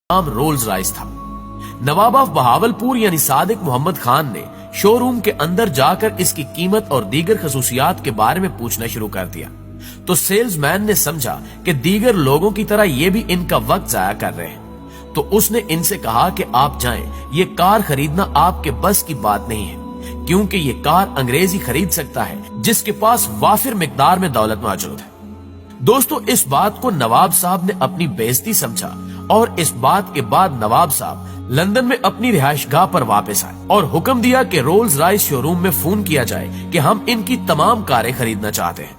नाम Rolls Royce था। नवाब of Bahawalpur यानी सादिक मोहम्मद खान ने शोरूम के अंदर जाकर इसकी कीमत और दीगर खसूसियात के बारे में पूछना शुरू कर दिया तो सेल्समैन ने समझा कि दीगर लोगों की तरह ये भी इनका वक्त जाया कर रहे हैं, तो उसने इनसे कहा कि आप जाएं, ये कार खरीदना आपके बस की बात नहीं है, क्योंकि ये कार अंग्रेजी खरीद सकता है जिसके पास वाफिर मिकदार में दौलत मौजूद है। दोस्तों, इस बात को नवाब साहब ने अपनी बेइज्जती समझा और इस बात के बाद नवाब साहब लंदन में अपनी रिहायशगाह पर वापस आए और हुक्म दिया कि रोल्स रॉयस शोरूम में फोन किया जाए कि हम इनकी तमाम कारें खरीदना चाहते हैं।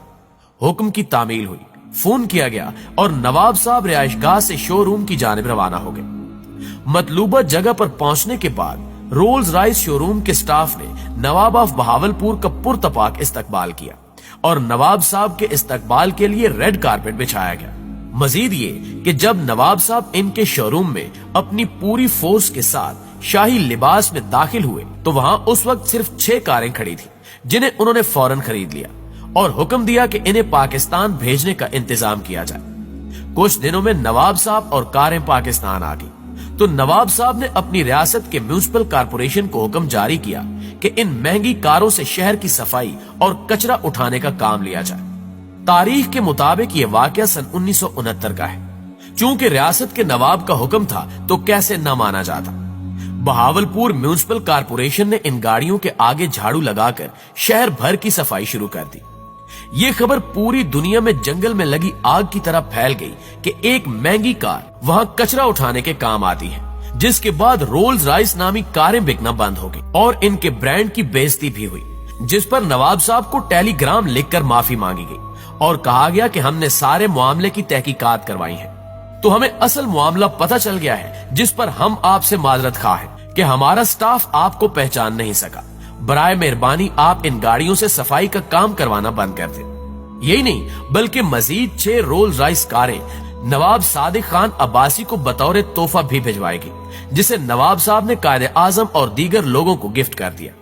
हुक्म की तामील हुई, फोन किया गया और नवाब साहब रिहायशगाह से शोरूम की जानिब रवाना हो गए। मतलूबा जगह पर पहुंचने के बाद रोल्स रॉयस शोरूम के स्टाफ ने नवाब ऑफ बहावलपुर का पुरतपाक इस्तकबाल किया और नवाब साहब के इस्तकबाल के लिए रेड कारपेट बिछाया गया। मजीद ये कि जब नवाब साहब इनके शोरूम में अपनी पूरी फोर्स के साथ शाही लिबास में दाखिल हुए तो वहां उस वक्त सिर्फ 6 कारें खड़ी थी, जिन्हें उन्होंने फौरन खरीद लिया और हुक्म दिया कि इन्हें पाकिस्तान भेजने का इंतजाम किया जाए। कुछ दिनों में नवाब साहब और कारें पाकिस्तान आ गई तो नवाब साहब ने अपनी रियासत के म्युनिसिपल कारपोरेशन को हुक्म जारी किया कि इन महंगी कारों से शहर की सफाई और कचरा उठाने का काम लिया जाए। तारीख के मुताबिक ये वाकया सन 1969 का है। चूंकि रियासत के नवाब का हुक्म था तो कैसे न माना जाता। बहावलपुर म्युनिसिपल कारपोरेशन ने इन गाड़ियों के आगे झाड़ू लगाकर शहर भर की सफाई शुरू कर दी। ये खबर पूरी दुनिया में जंगल में लगी आग की तरह फैल गई कि एक महंगी कार वहां कचरा उठाने के काम आती है, जिसके बाद रोल्स रॉयस नामी कारें बिकना बंद हो गई और इनके ब्रांड की बेइज्जती भी हुई, जिस पर नवाब साहब को टेलीग्राम लिखकर माफी मांगी गई और कहा गया कि हमने सारे मामले की तहकीकात करवाई है, तो हमें असल मामला पता चल गया है, जिस पर हम आपसे माजरत खा है कि हमारा स्टाफ आपको पहचान नहीं सका। बराए मेहरबानी आप इन गाड़ियों से सफाई का काम करवाना बंद कर दें। यही नहीं बल्कि मजीद 6 रोल्स रॉयस कारें नवाब सादिक खान अब्बासी को बतौर तोहफा भी भिजवाएगी, जिसे नवाब साहब ने कायदे आजम और दीगर लोगों को गिफ्ट कर दिया।